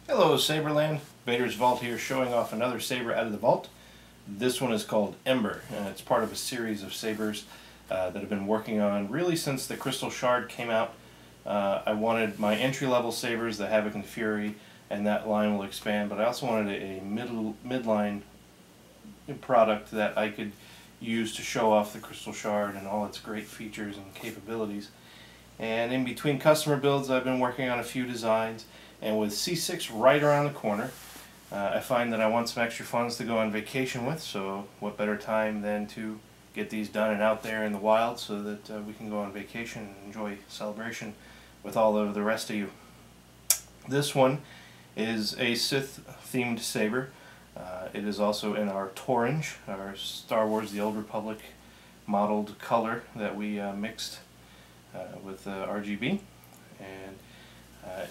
Hello Saberland, Vader's Vault here, showing off another saber out of the vault. This one is called Ember, and it's part of a series of sabers that I've been working on really since the Crystal Shard came out. I wanted my entry-level sabers, the Havoc and Fury, and that line will expand, but I also wanted a midline product that I could use to show off the Crystal Shard and all its great features and capabilities. And in between customer builds, I've been working on a few designs, and with C6 right around the corner, I find that I want some extra funds to go on vacation with, so what better time than to get these done and out there in the wild so that we can go on vacation and enjoy celebration with all of the rest of you. This one is a Sith themed saber. It is also in our TORange, our Star Wars The Old Republic modeled color that we mixed with RGB, and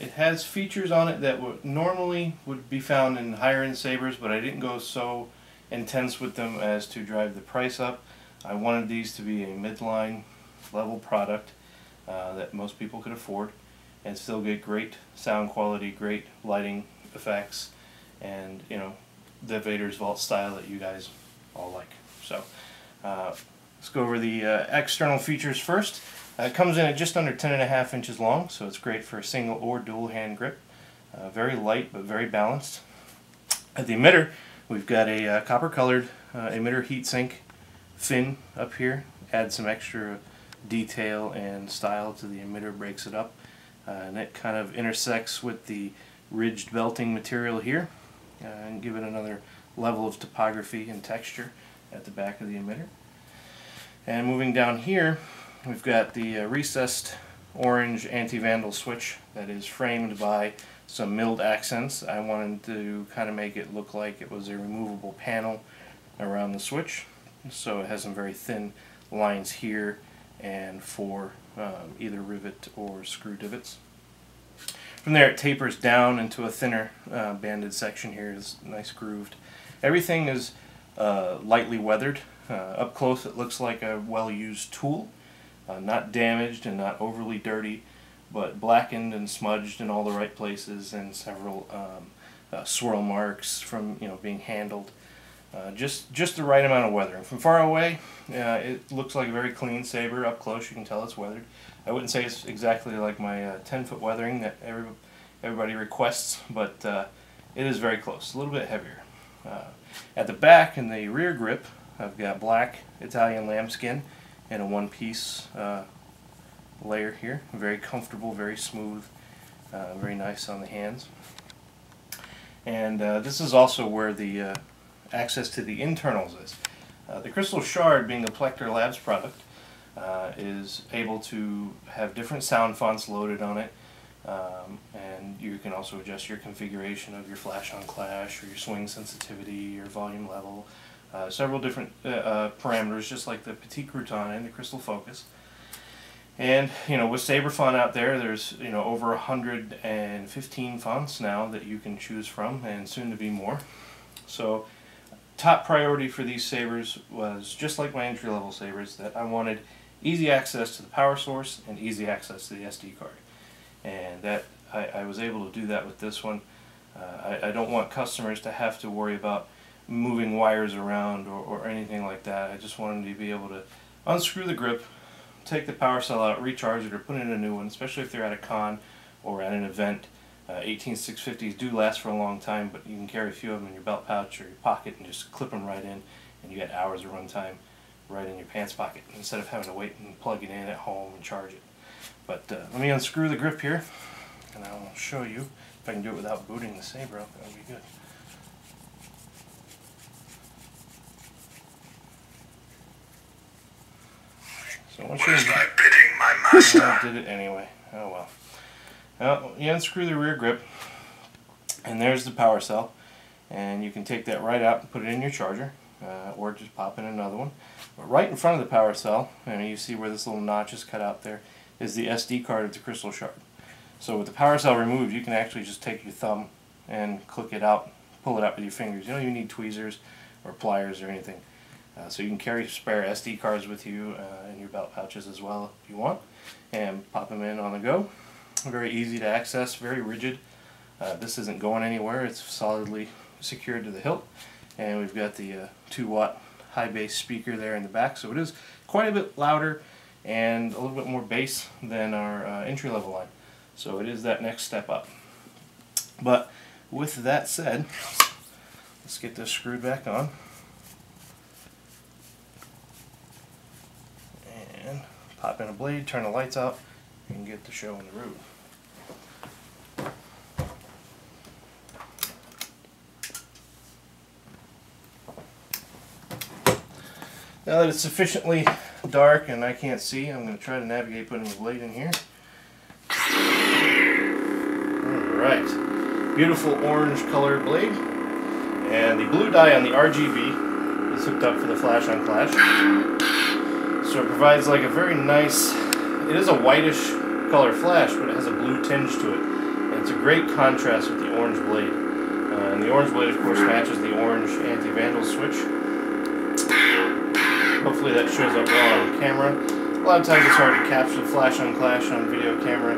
it has features on it that normally would be found in higher end sabers, but I didn't go so intense with them as to drive the price up. I wanted these to be a midline level product that most people could afford and still get great sound quality, great lighting effects, and the Vader's Vault style that you guys all like. So let's go over the external features first. It comes in at just under 10.5 inches long, so it's great for a single or dual hand grip. Very light but very balanced. At the emitter, we've got a copper colored emitter heatsink fin up here. Adds some extra detail and style to the emitter, breaks it up. And it kind of intersects with the ridged belting material here and give it another level of topography and texture at the back of the emitter. And moving down here, we've got the recessed orange Anti-Vandal switch that is framed by some milled accents. I wanted to kind of make it look like it was a removable panel around the switch, so it has some very thin lines here and for either rivet or screw divots. From there it tapers down into a thinner banded section here. It's nice grooved. Everything is lightly weathered. Up close it looks like a well-used tool. Not damaged and not overly dirty, but blackened and smudged in all the right places, and several swirl marks from being handled. Just the right amount of weathering. From far away, it looks like a very clean saber. Up close, you can tell it's weathered. I wouldn't say it's exactly like my 10-foot weathering that everybody requests, but it is very close. A little bit heavier. At the back, in the rear grip, I've got black Italian lambskin and a one-piece layer here. Very comfortable, very smooth, very nice on the hands. And this is also where the access to the internals is. The Crystal Shard, being a Plector Labs product, is able to have different sound fonts loaded on it, and you can also adjust your configuration of your flash on clash, or your swing sensitivity, your volume level, several different parameters, just like the Petit Crouton and the Crystal Focus. And with Saber Font out there's over 115 fonts now that you can choose from, and soon to be more. So top priority for these sabers was, just like my entry-level sabers, that I wanted easy access to the power source and easy access to the SD card, and that I was able to do that with this one. I don't want customers to have to worry about moving wires around or anything like that. I just wanted to be able to unscrew the grip, take the power cell out, recharge it, or put in a new one, especially if they're at a con or at an event. 18650s do last for a long time, but you can carry a few of them in your belt pouch or your pocket and just clip them right in, and you get hours of runtime right in your pants pocket instead of having to wait and plug it in at home and charge it. But let me unscrew the grip here, and I'll show you if I can do it without booting the saber up. That would be good. So once you bidding, my master? I did it anyway. Oh well. Well, you unscrew the rear grip, and there's the power cell, and you can take that right out and put it in your charger, or just pop in another one. But right in front of the power cell, and you see where this little notch is cut out there, is the SD card of the Crystal Shard. So with the power cell removed, you can actually just take your thumb and click it out, pull it out with your fingers. You don't even need tweezers or pliers or anything. So you can carry spare SD cards with you in your belt pouches as well if you want, and pop them in on the go. Very easy to access, very rigid. This isn't going anywhere, it's solidly secured to the hilt, and we've got the 2-watt high bass speaker there in the back, so it is quite a bit louder and a little bit more bass than our entry-level line. So it is that next step up. But with that said, let's get this screwed back on. And pop in a blade, turn the lights out, and get the show on the road. Now that it's sufficiently dark and I can't see, I'm going to try to navigate putting the blade in here. Alright, beautiful orange colored blade. And the blue dye on the RGB is hooked up for the flash on clash. So it provides like a very nice, it is a whitish color flash, but it has a blue tinge to it. And it's a great contrast with the orange blade. And the orange blade of course matches the orange Anti-Vandal switch. Hopefully that shows up well on camera. A lot of times it's hard to capture the flash on clash on video camera,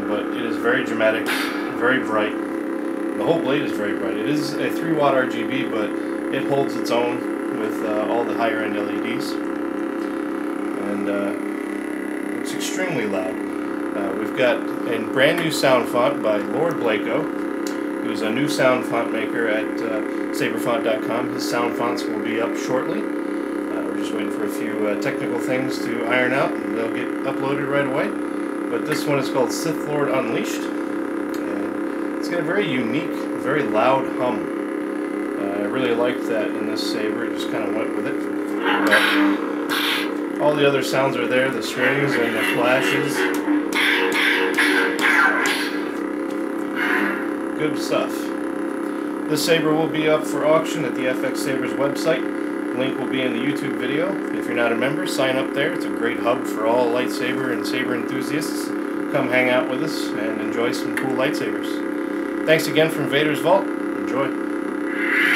but it is very dramatic, very bright. The whole blade is very bright. It is a 3-watt RGB, but it holds its own with all the higher end LEDs. And it's extremely loud. We've got a brand new sound font by Lord Blako, who's a new sound font maker at saberfont.com. His sound fonts will be up shortly. We're just waiting for a few technical things to iron out, and they'll get uploaded right away. But this one is called Sith Lord Unleashed, and it's got a very unique, very loud hum. I really liked that in this saber. It just kind of went with it. But all the other sounds are there, the strings and the flashes. Good stuff. This saber will be up for auction at the FX Sabers website. Link will be in the YouTube video. If you're not a member, sign up there. It's a great hub for all lightsaber and saber enthusiasts. Come hang out with us and enjoy some cool lightsabers. Thanks again from Vader's Vault. Enjoy.